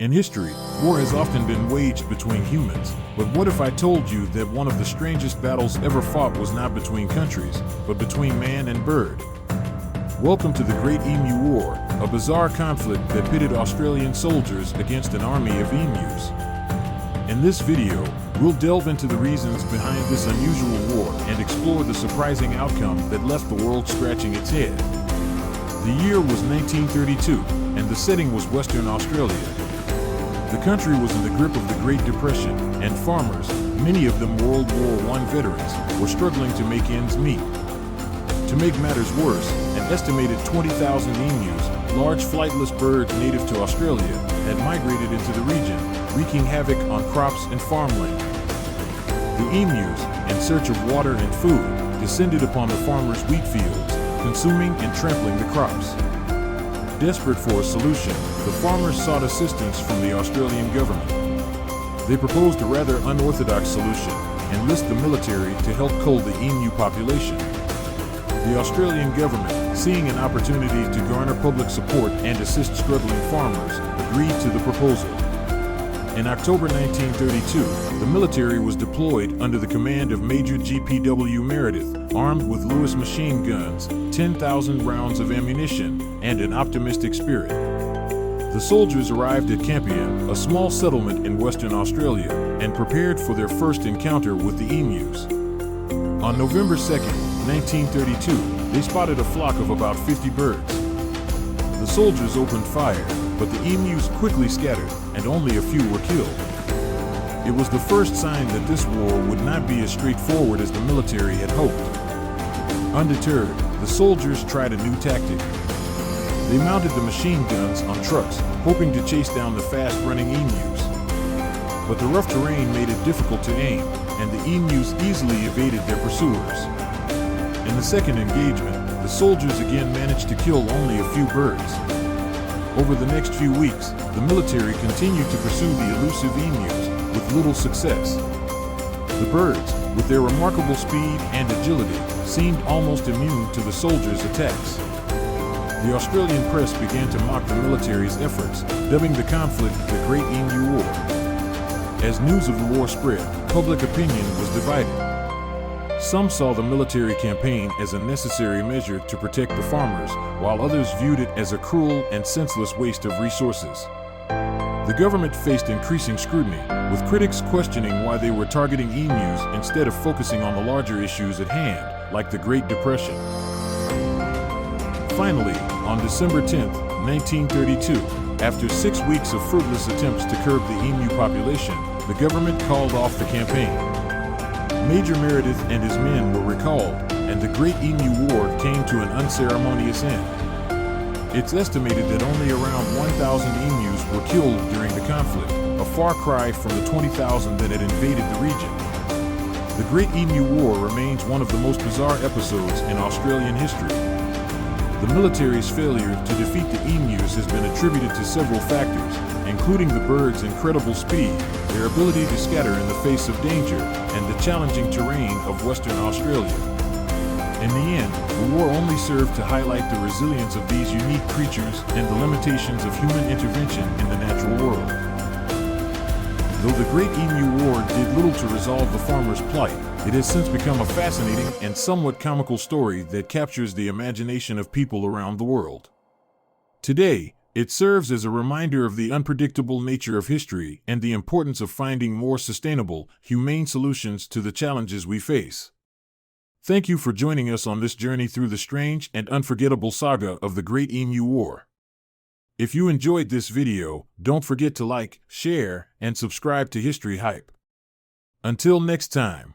In history, war has often been waged between humans, but what if I told you that one of the strangest battles ever fought was not between countries, but between man and bird? Welcome to the Great Emu War, a bizarre conflict that pitted Australian soldiers against an army of emus. In this video, we'll delve into the reasons behind this unusual war and explore the surprising outcome that left the world scratching its head. The year was 1932, and the setting was Western Australia. The country was in the grip of the Great Depression, and farmers, many of them World War I veterans, were struggling to make ends meet. To make matters worse, an estimated 20,000 emus, large flightless birds native to Australia, had migrated into the region, wreaking havoc on crops and farmland. The emus, in search of water and food, descended upon the farmers' wheat fields, consuming and trampling the crops. Desperate for a solution, the farmers sought assistance from the Australian government. They proposed a rather unorthodox solution: enlist the military to help cull the emu population. The Australian government, seeing an opportunity to garner public support and assist struggling farmers, agreed to the proposal. In October 1932, the military was deployed under the command of Major G.P.W. Meredith, armed with Lewis machine guns, 10,000 rounds of ammunition, and an optimistic spirit. The soldiers arrived at Campion, a small settlement in Western Australia, and prepared for their first encounter with the emus. On November 2nd, 1932, they spotted a flock of about 50 birds. The soldiers opened fire, but the emus quickly scattered, and only a few were killed. It was the first sign that this war would not be as straightforward as the military had hoped. Undeterred, the soldiers tried a new tactic. They mounted the machine guns on trucks, hoping to chase down the fast-running emus. But the rough terrain made it difficult to aim, and the emus easily evaded their pursuers. In the second engagement, the soldiers again managed to kill only a few birds. Over the next few weeks, the military continued to pursue the elusive emus, with little success. The birds, with their remarkable speed and agility, seemed almost immune to the soldiers' attacks. The Australian press began to mock the military's efforts, dubbing the conflict the Great Emu War. As news of the war spread, public opinion was divided. Some saw the military campaign as a necessary measure to protect the farmers, while others viewed it as a cruel and senseless waste of resources. The government faced increasing scrutiny, with critics questioning why they were targeting emus instead of focusing on the larger issues at hand, like the Great Depression. Finally, on December 10, 1932, after 6 weeks of fruitless attempts to curb the emu population, the government called off the campaign. Major Meredith and his men were recalled, and the Great Emu War came to an unceremonious end. It's estimated that only around 1,000 emus were killed during the conflict, a far cry from the 20,000 that had invaded the region. The Great Emu War remains one of the most bizarre episodes in Australian history. The military's failure to defeat the emus has been attributed to several factors, including the birds' incredible speed, their ability to scatter in the face of danger, and the challenging terrain of Western Australia. In the end, the war only served to highlight the resilience of these unique creatures and the limitations of human intervention in the natural world. Though the Great Emu War did little to resolve the farmers' plight, it has since become a fascinating and somewhat comical story that captures the imagination of people around the world. Today, it serves as a reminder of the unpredictable nature of history and the importance of finding more sustainable, humane solutions to the challenges we face. Thank you for joining us on this journey through the strange and unforgettable saga of the Great Emu War. If you enjoyed this video, don't forget to like, share, and subscribe to History Hype. Until next time.